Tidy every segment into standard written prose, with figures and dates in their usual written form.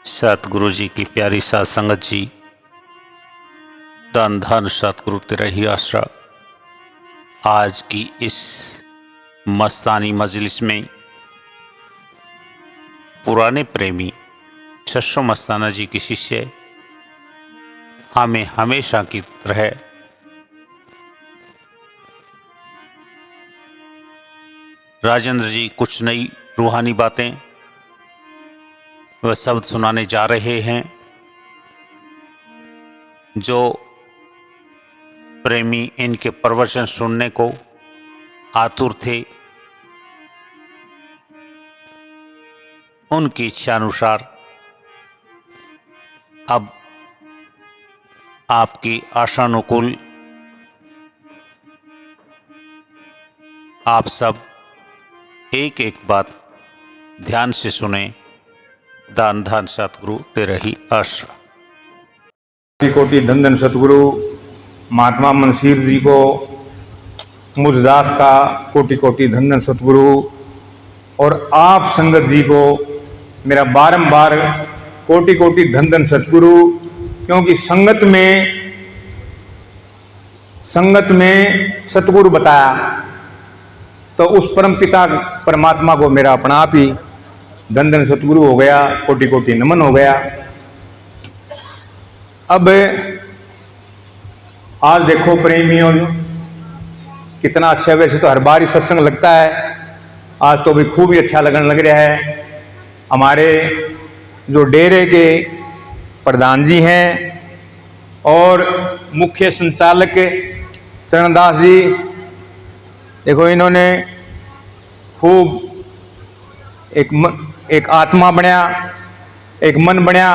सतगुरु जी की प्यारी साध संगत जी, धन धन सतगुरु तेरा ही आसरा। आज की इस मस्तानी मजलिस में पुराने प्रेमी शशो मस्ताना जी के शिष्य हमें हमेशा की तरह राजेंद्र जी कुछ नई रूहानी बातें व शब्द सुनाने जा रहे हैं, जो प्रेमी इनके प्रवचन सुनने को आतुर थे, उनकी इच्छा अनुसार अब आपकी आशानुकूल आप सब एक एक बात ध्यान से सुने। दान धन सतगुरु तेरा ही आसरा। कोटि कोटि धन धन सतगुरु महात्मा मनसीर जी को, मुझदास का कोटि कोटि धन धन सतगुरु, और आप संगत जी को मेरा बारंबार कोटि कोटि धन धन सतगुरु। क्योंकि संगत में सतगुरु बताया, तो उस परम पिता परमात्मा को मेरा अपना आप ही धन धन सतगुरु हो गया, कोटि कोटि नमन हो गया। अब आज देखो प्रेमियों, कितना अच्छा, वैसे तो हर बार ही सत्संग लगता है, आज तो भी खूब ही अच्छा लगने लग रहा है। हमारे जो डेरे के प्रधान जी हैं और मुख्य संचालक शरणदास जी, देखो इन्होंने खूब एक आत्मा बनया, एक मन बनया,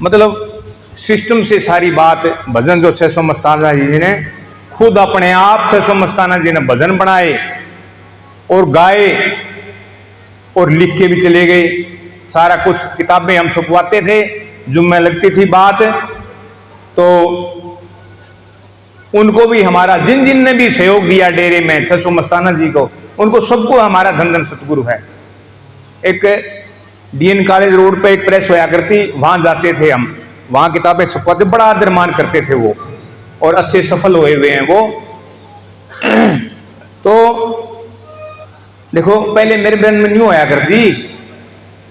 मतलब सिस्टम से सारी बात। भजन जो शशो मस्ताना जी ने खुद अपने आप शशो मस्ताना जी ने भजन बनाए और गाए और लिख के भी चले गए। सारा कुछ किताबें हम छपवाते थे, जुम्मे लगती थी बात, तो उनको भी हमारा, जिन जिन ने भी सहयोग दिया डेरे में शशो मस्ताना जी को, उनको सबको हमारा धन धन सतगुरु है। एक डीएन कॉलेज रोड पे एक प्रेस होया करती, वहां जाते थे हम, वहां किताबें छपवाते, बड़ा आदर मान करते थे वो, और अच्छे सफल हुए हुए हैं वो। तो देखो पहले मेरे बहन में न्यू होया करती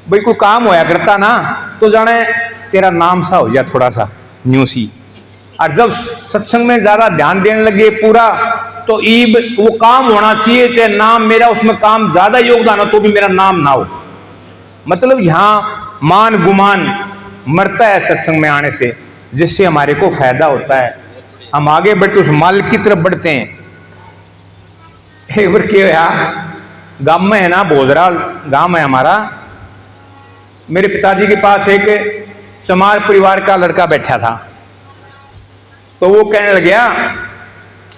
भाई, कोई काम होया करता ना तो जाने तेरा नाम सा हो जाए थोड़ा सा न्यू सी, और जब सत्संग में ज्यादा ध्यान देने लगे पूरा, तो ईब वो काम होना चाहिए, चाहे नाम मेरा उसमें काम ज्यादा योगदान हो तो भी मेरा नाम ना हो। मतलब यहां मान गुमान मरता है सत्संग में आने से, जिससे हमारे को फायदा होता है, हम आगे बढ़ते उस मालिक की तरफ बढ़ते हैं। एक बार क्या हुआ, गांव में है ना, भोजरा गांव है हमारा, मेरे पिताजी के पास एक चमार परिवार का लड़का बैठा था। तो वो कहने लग गया,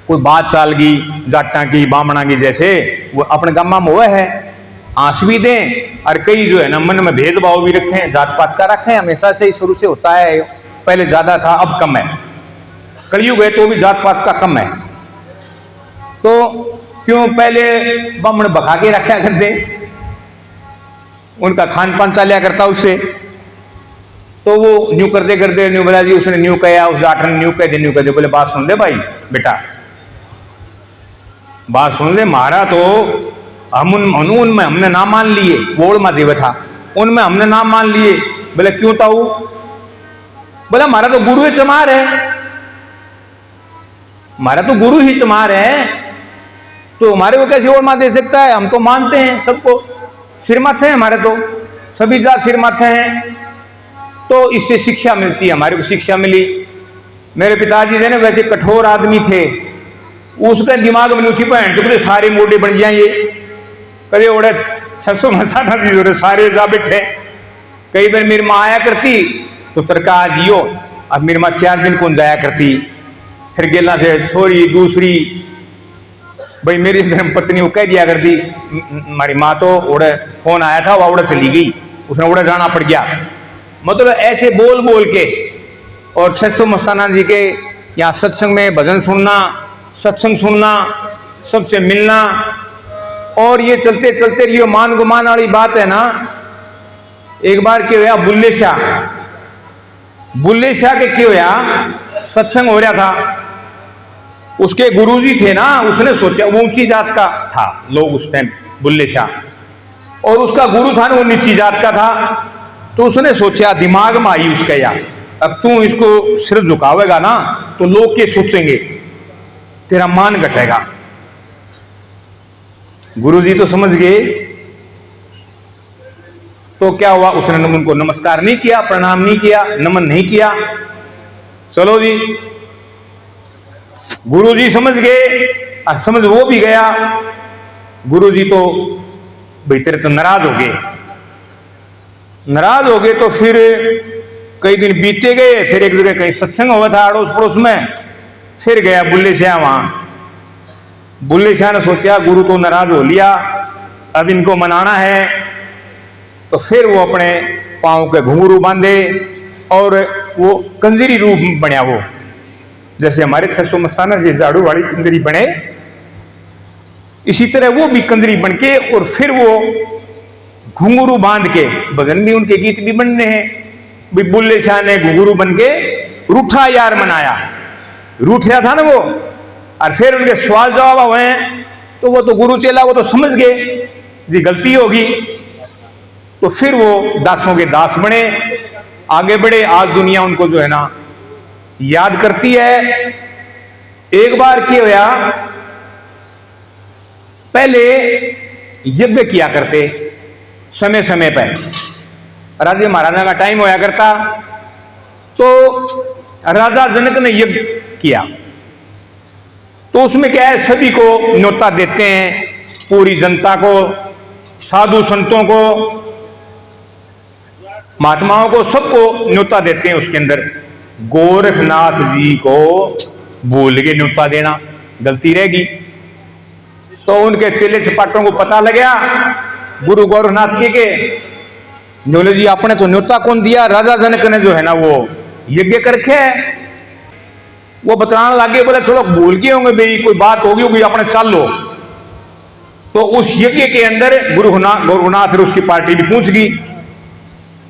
कोई बात चाल गई जाटा की बामणा की, जैसे वो अपने गांव में हुआ है, आंस भी दें, और कई जो है ना मन में भेदभाव भी रखें, जात पात का रखें, हमेशा से ही शुरू से होता है, पहले ज्यादा था अब कम है, कलयुग है तो भी जात पात का कम है। तो क्यों पहले बामण भगा के रखा करते, उनका खान पान चालिया करता उससे। तो वो न्यू करते करते न्यू बोला जी, उसने न्यू कहा, उस जाट ने न्यू कह दे, बोले बात सुन ले भाई बेटा, बात सुन ले, मारा तो हम उनमें हमने ना मान लिए, वोड़ में देव था, उनमें हमने ना मान लिए। बोले क्यों था वो? बोला हमारा तो गुरु ही चमार है, हमारा तो गुरु ही चमार है, तो हमारे को कैसे वोड़ में दे सकता है? हम तो मानते हैं सबको, सिर माथे हैं हमारे, तो सभी जात सिर माथे हैं, तो इससे शिक्षा मिलती है, हमारे को शिक्षा मिली। मेरे पिताजी थे ना वैसे कठोर आदमी थे, उसके दिमाग में उठी पहन टुकड़े सारे मोटे बन जाएंगे, कभी ओढ़े शशो मस्ताना जी जोरे सारे जा बैठे। कई बार मेरी माँ आया करती तो तरका जियो, अब मेरी माँ 4 दिन कौन जाया करती, फिर गेला से छोरी दूसरी, भाई मेरी धर्मपत्नी वो कह दिया करती, हमारी माँ तो ओढ़े फोन आया था, वो ओढ़े चली गई, उसने ओढ़े जाना पड़ गया। मतलब ऐसे बोल बोल के, और शशो मस्ताना जी के यहाँ सत्संग में भजन सुनना, सत्संग सुनना, सबसे मिलना, और ये चलते चलते लिए मान गुमान वाली बात है ना, एक बार क्या होया, बुल्ले शाह के क्या होया, सत्संग हो रहा था। उसके गुरुजी थे ना, उसने सोचा, वो ऊंची जात का था लोग उस टाइम, बुल्ले शाह, और उसका गुरु था ना वो नीची जात का था। तो उसने सोचा, दिमाग में आई उसका, यार अब तू इसको सिर झुकावेगा ना तो लोग क्या सोचेंगे, तेरा मान घटेगा। गुरुजी तो समझ गए। तो क्या हुआ, उसने उनको नमस्कार नहीं किया, प्रणाम नहीं किया, नमन नहीं किया। चलो जी, गुरुजी समझ गए और समझ वो भी गया। गुरुजी तो भीतर तो नाराज हो गए। तो फिर कई दिन बीते गए, फिर एक जगह कहीं सत्संग हुआ था अड़ोस पड़ोस में, फिर गया बुल्ले शाह वहां। बुल्ले शाह ने सोचा, गुरु तो नाराज हो लिया, अब इनको मनाना है। तो फिर वो अपने पांव के घुंघरू बांधे और वो कंजरी रूप बना, वो जैसे हमारे 600 मस्ताना जी झाड़ू वाली कंजरी बने, इसी तरह वो भी कंजरी बन के, और फिर वो घुंघरू बांध के, भजन भी उनके गीत भी बनने हैं। भी बुल्ले शाह ने घुंघरू बन के रूठा यार मनाया, रूठा था ना वो। और फिर उनके सवाल जवाब हुए, तो वो तो गुरु चेला, वो तो समझ गए जी गलती होगी। तो फिर वो दासों के दास बने, आगे बढ़े। आज दुनिया उनको जो है ना याद करती है। एक बार क्या होया, पहले यज्ञ किया करते समय समय पर, राजा महाराजा का टाइम होया करता। तो राजा जनक ने यज्ञ किया, तो उसमें क्या है, सभी को न्योता देते हैं, पूरी जनता को, साधु संतों को, महात्माओं को, सबको न्योता देते हैं। उसके अंदर गोरखनाथ जी को भूल के न्योता देना गलती रहेगी। तो उनके चेले चपाटों को पता लगा, गुरु गोरखनाथ के बोले जी आपने तो न्योता कौन दिया, राजा जनक ने जो है ना वो यज्ञ करके। वो बताने लगे, बोले चलो भूल गए होंगे भाई, कोई बात होगी अपने चल लो। तो उस यज्ञ के अंदर गोरखनाथ उसकी पार्टी भी पहुंच गई।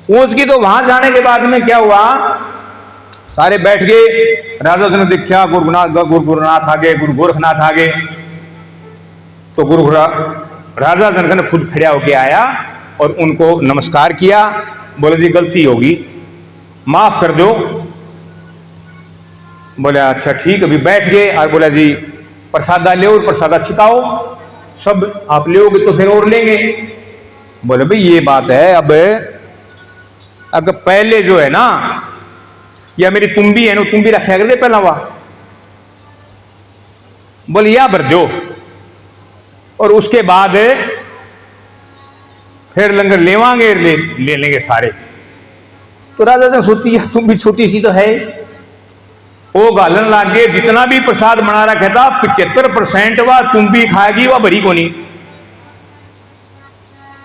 तो वहां जाने के बाद में क्या हुआ, सारे बैठ गए। राजा ने देखा गुरुनाथ आ गए, गुरु गोरखनाथ आ गए। तो राजा जनक ने खुद खड़ा होके आया और उनको नमस्कार किया। बोले जी गलती होगी, माफ कर दो। बोले अच्छा ठीक, अभी बैठ गए। और बोला जी प्रसादा ले, और प्रसादा छिकाओ, सब आप लोगे तो फिर और लेंगे। बोले भाई ये बात है, अब अगर पहले जो है ना, या मेरी तुम्बी है ना, तुम्बी रखा कर दे पहला वह। बोले या भर दो, और उसके बाद फिर लंगर लेवांगे, ले लेंगे सारे। तो राजा ने सोची तुम भी छोटी सी तो है, वो गालन लाग गए। जितना भी प्रसाद बना रखा था 75% वह तुम भी खाएगी, वह भरी को नहीं।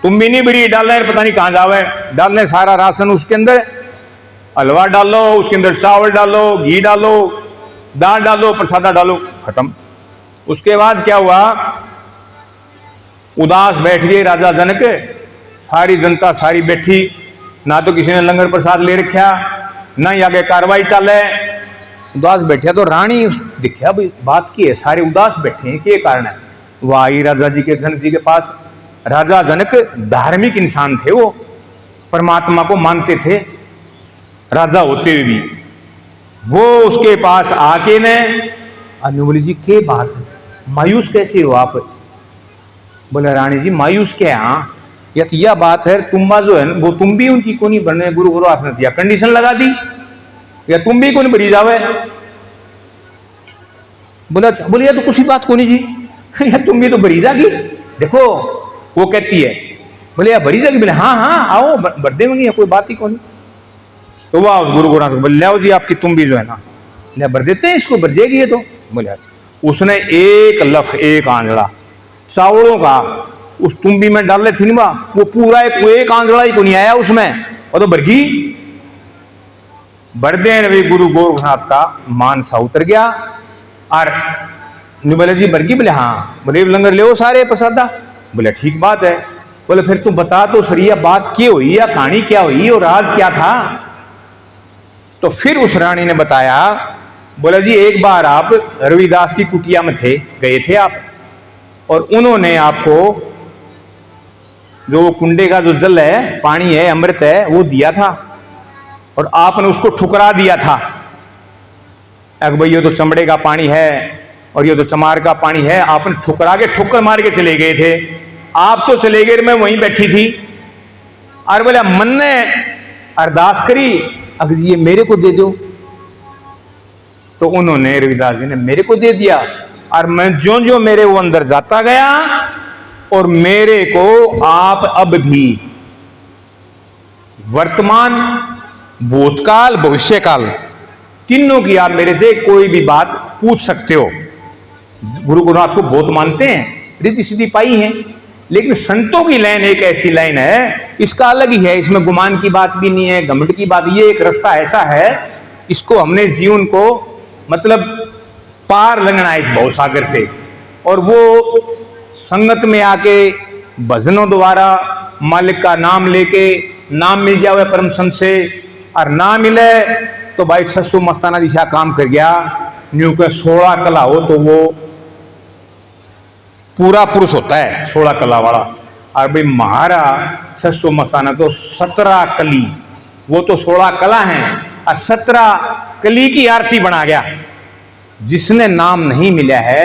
तुम भी नहीं भरी, डालना है पता नहीं कहां जावे, डालने सारा राशन उसके अंदर, हलवा डालो उसके अंदर, चावल डालो, घी डालो, दाल डालो, प्रसादा डालो, खत्म। उसके बाद क्या हुआ, उदास बैठ गए राजा जनक। सारी जनता सारी बैठी, ना तो किसी ने लंगर प्रसाद ले रखा, ना ही आगे कार्रवाई चले, उदास बैठे। तो रानी दिखा भाई बात की है, सारे उदास बैठे हैं, क्या कारण है। वो आई राजा जी के जनक जी के पास। राजा जनक धार्मिक इंसान थे, वो परमात्मा को मानते थे राजा होते हुए भी। वो उसके पास आके ने बोली जी क्या बात है, मायूस कैसे हो आप। बोले रानी जी मायूस क्या है, या तो यह बात है तुम्बा जो है वो तुम भी उनकी को नहीं बनने, गुरु गोरखनाथ ने दिया कंडीशन लगा दी, या तुम भी कौन भरी जावे। बोले या तो कुछ ही बात को नहीं जी, या तुम भी तो भरी जागी। देखो वो कहती है, बोले यार भरी जागी। बोले हाँ हाँ आओ भर देंगे, कोई बात ही कौन। तो वाह गुरु गोरखनाथ बोले लाओ जी आपकी तुम भी जो है ना भर देते हैं, इसको भर जाएगी ये तो। बोले अच्छा। उसने एक लफ, एक आंजड़ा चावलों का उस तुम्बी में डाले थी ना, वो पूरा एक आंजड़ा ही को नहीं आया उसमें, वो तो भरगी भर दे। भाई गुरु गोरखनाथ का मान सा उतर गया। और बोले जी भरगी। बोले हाँ। बोले लंगर ले सारे प्रसादा। बोले ठीक बात है। बोले फिर तू बता तो सही, बात क्या हुई या कहानी क्या हुई और राज क्या था। तो फिर उस रानी ने बताया, बोले जी एक बार आप रविदास की कुटिया में गए थे आप, और उन्होंने आपको जो कुंडे का जो जल है, पानी है, अमृत है, वो दिया था और आपने उसको ठुकरा दिया था। अगर भाई ये तो चमड़े का पानी है और ये तो चमार का पानी है, आपने ठुकरा के ठुक्कर मार के चले गए थे। आप तो चले गए, मैं वहीं बैठी थी और बोले मन ने अरदास करी, अगर जी ये मेरे को दे दो। तो उन्होंने, रविदास जी ने मेरे को दे दिया और मैं जो जो मेरे वो अंदर जाता गया और मेरे को आप अब भी वर्तमान, भूतकाल, भविष्यकाल तीनों की आप मेरे से कोई भी बात पूछ सकते हो। गुरु गोरखनाथ को बहुत मानते हैं, रिद्धि सिद्धि पाई है, लेकिन संतों की लाइन एक ऐसी लाइन है, इसका अलग ही है, इसमें गुमान की बात भी नहीं है, घमंड की बात। ये एक रास्ता ऐसा है, इसको हमने जीवन को मतलब पार लगना है इस भवसागर से, और वो संगत में आके भजनों द्वारा मालिक का नाम लेके, नाम मिल जाए परम संत से, और ना मिले तो भाई सस्सु मस्ताना दिशा काम कर गया। न्यू के 16 कला हो तो वो पूरा पुरुष होता है, 16 कला वाला। और भाई महारा सस्सु मस्ताना तो 17 कली, वो तो 16 कला हैं और 17 कली की आरती बना गया। जिसने नाम नहीं मिला है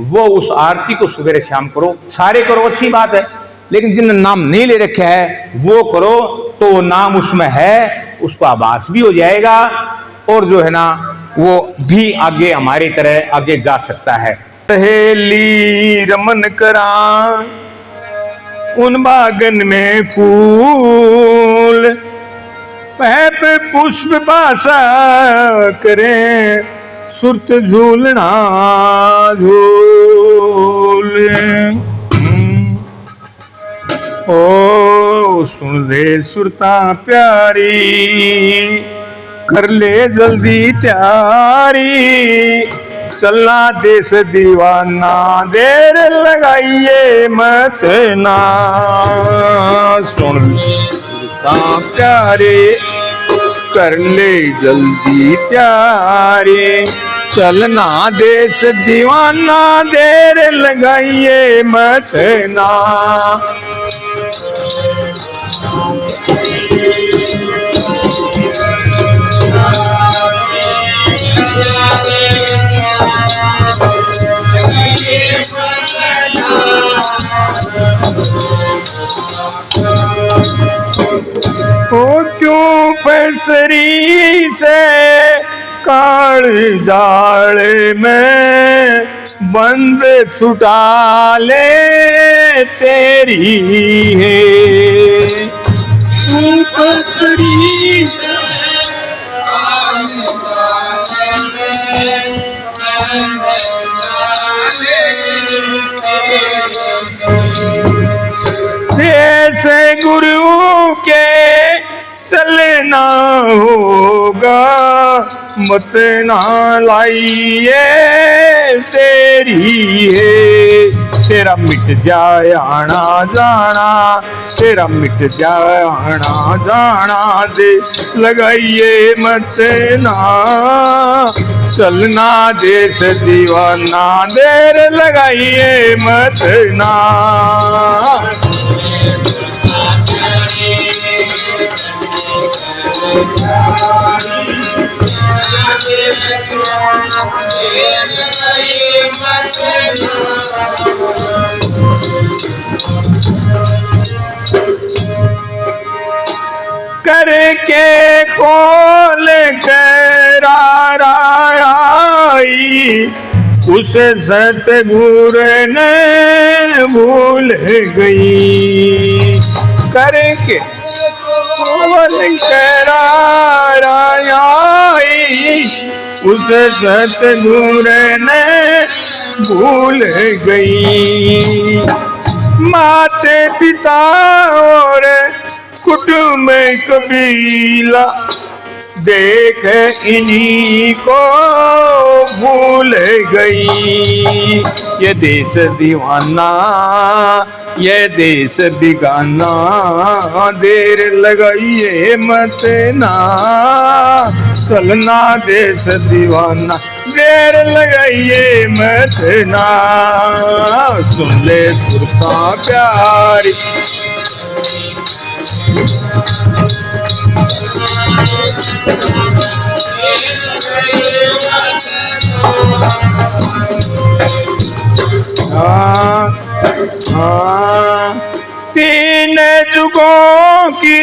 वो उस आरती को सवेरे शाम करो, सारे करो, अच्छी बात है, लेकिन जिन्हें नाम नहीं ले रखा है वो करो, तो वो नाम उसमें है, उसको आभास भी हो जाएगा और जो है ना वो भी आगे हमारी तरह आगे जा सकता है। सहेली रमन करा उन बागन में फूल, पैप पुष्प बासा करें, सुरत झूलना झूल। ओ सुन ले सुरता प्यारी, कर ले जल्दी तैयारी, चलना देश दीवाना, देर लगाइए मत ना। सुन सुरता प्यारे, कर ले जल्दी तैयारी, चलना देश दीवाना, देर लगाइए मत ना। ओ क्यों फसरी से काल जाल में बंद छुटा ले तेरी है। क्यों फसरी से जैसे गुरु के चलना होगा, मत ना लाइए तेरी है। तेरा मिट जाए आना जाना, तेरा मिट जाए आना जाना, दे लगाइए मत ना, चलना देश दीवाना, देर लगाइए मत ना। करके खोल कराई, उस सतगुरु ने भूल गई। करके खोल कराई, उस सतगुरु ने भूल गई। माते पिता और कुटुंब कबीला देख इन्हीं को भूल गई। ये देश दीवाना, ये देश बिगाना, देर लगाइए मत ना, चलना देश दीवाना, देर लगाइए मत ना, सुन ले सुरता प्यारी। तीन जुगों की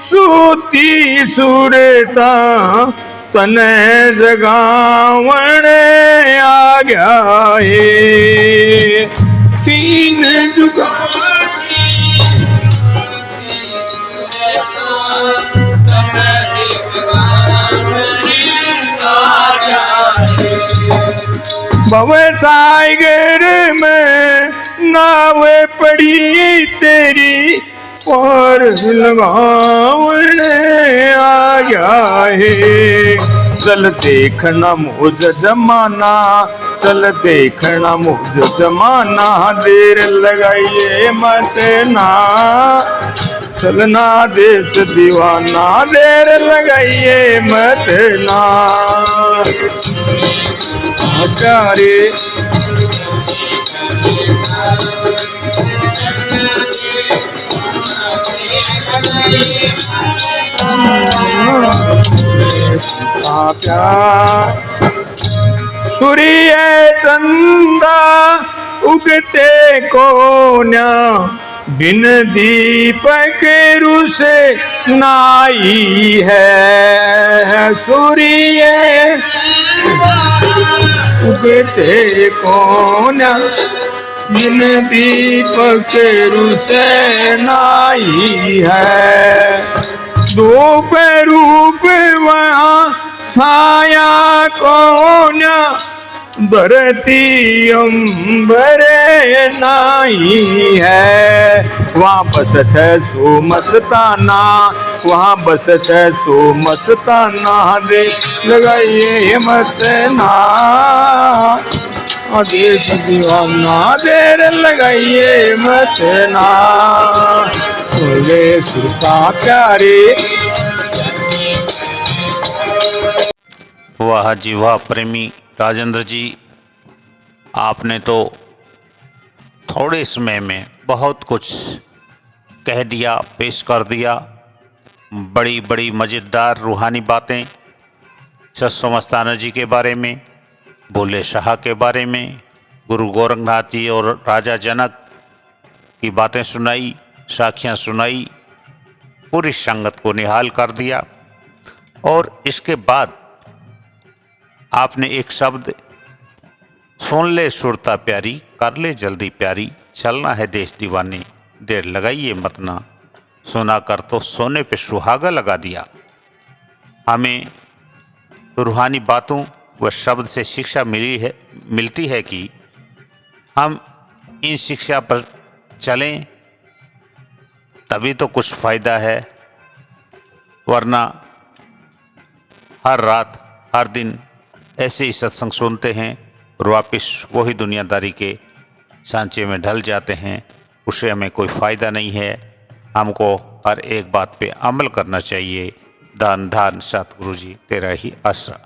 सूती सुरता तन जगावण आ गया है। तीन जुगों भव सागर में नाव पड़ी तेरी और लगावण आ गया है। चल देखना मुझ जमाना, चल देखना मुझ जमाना, देर लगाइए मत ना, चलना देश दीवाना, देर लगाइए मत ना, प्यारे। सूर्य चंदा उगते कोन्या, बिन दीपक रुस नाई है। सूर्य उगते कोन्या, बिन दीपक रुस नाई है। धूप रूप वहाँ छाया कोन्या, धरती अंबरे नाई है। वहाँ बस है सो मस्ताना, वहाँ बस है सो मस्ताना, दे लगाइए मत ना, देश दीवाना, देर लगाइए मत ना, सुने सुरता प्यारे। वाह जी वाह प्रेमी राजेंद्र जी, आपने तो थोड़े समय में बहुत कुछ कह दिया, पेश कर दिया। बड़ी बड़ी मज़ेदार रूहानी बातें सत्सो मस्ताना जी के बारे में, भोले शाह के बारे में, गुरु गोरखनाथ जी और राजा जनक की बातें सुनाई, साखियाँ सुनाई, पूरी संगत को निहाल कर दिया। और इसके बाद आपने एक शब्द, सुन ले सुरता प्यारी, कर ले जल्दी प्यारी, चलना है देश दीवाने, देर लगाइए मत ना, सुना कर तो सोने पे सुहागा लगा दिया। हमें रूहानी बातों व शब्द से शिक्षा मिलती है कि हम इन शिक्षा पर चलें, तभी तो कुछ फ़ायदा है, वरना हर रात हर दिन ऐसे ही सत्संग सुनते हैं और वापस वही दुनियादारी के सांचे में ढल जाते हैं। उससे हमें कोई फ़ायदा नहीं है। हमको हर एक बात पे अमल करना चाहिए। दान धान सतगुरु जी तेरा ही आसरा।